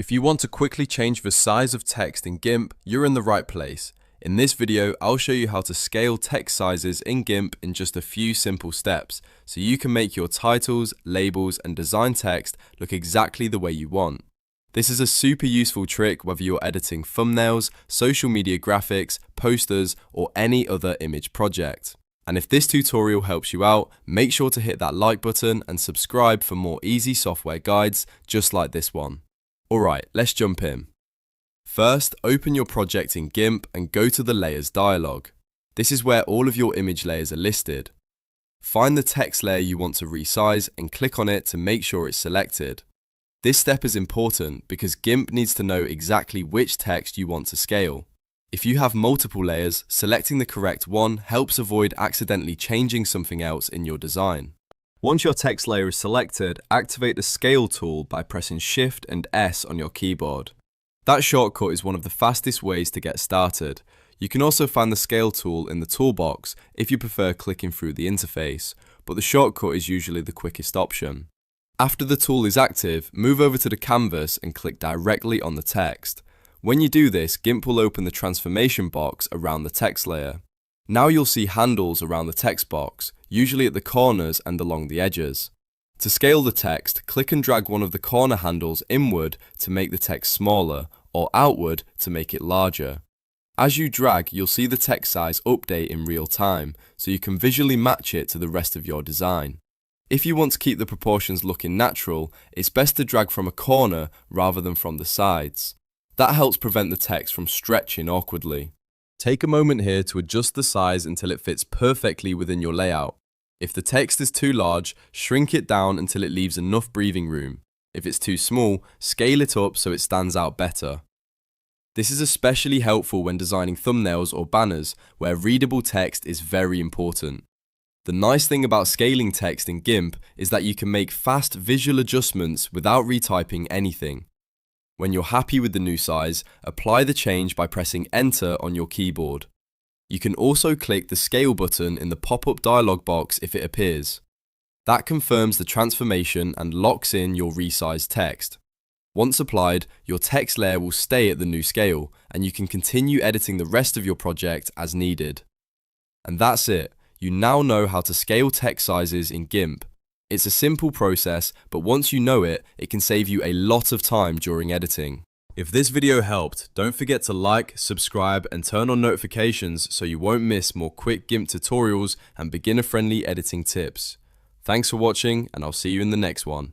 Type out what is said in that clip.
If you want to quickly change the size of text in GIMP, you're in the right place. In this video, I'll show you how to scale text sizes in GIMP in just a few simple steps, so you can make your titles, labels, and design text look exactly the way you want. This is a super useful trick whether you're editing thumbnails, social media graphics, posters, or any other image project. And if this tutorial helps you out, make sure to hit that like button and subscribe for more easy software guides just like this one. Alright, let's jump in. First, open your project in GIMP and go to the Layers dialog. This is where all of your image layers are listed. Find the text layer you want to resize and click on it to make sure it's selected. This step is important because GIMP needs to know exactly which text you want to scale. If you have multiple layers, selecting the correct one helps avoid accidentally changing something else in your design. Once your text layer is selected, activate the Scale tool by pressing Shift and S on your keyboard. That shortcut is one of the fastest ways to get started. You can also find the Scale tool in the toolbox if you prefer clicking through the interface, but the shortcut is usually the quickest option. After the tool is active, move over to the canvas and click directly on the text. When you do this, GIMP will open the transformation box around the text layer. Now you'll see handles around the text box, usually at the corners and along the edges. To scale the text, click and drag one of the corner handles inward to make the text smaller, or outward to make it larger. As you drag, you'll see the text size update in real time, so you can visually match it to the rest of your design. If you want to keep the proportions looking natural, it's best to drag from a corner rather than from the sides. That helps prevent the text from stretching awkwardly. Take a moment here to adjust the size until it fits perfectly within your layout. If the text is too large, shrink it down until it leaves enough breathing room. If it's too small, scale it up so it stands out better. This is especially helpful when designing thumbnails or banners, where readable text is very important. The nice thing about scaling text in GIMP is that you can make fast visual adjustments without retyping anything. When you're happy with the new size, apply the change by pressing Enter on your keyboard. You can also click the Scale button in the pop-up dialog box if it appears. That confirms the transformation and locks in your resized text. Once applied, your text layer will stay at the new scale, and you can continue editing the rest of your project as needed. And that's it. You now know how to scale text sizes in GIMP. It's a simple process, but once you know it, it can save you a lot of time during editing. If this video helped, don't forget to like, subscribe, and turn on notifications so you won't miss more quick GIMP tutorials and beginner-friendly editing tips. Thanks for watching, and I'll see you in the next one.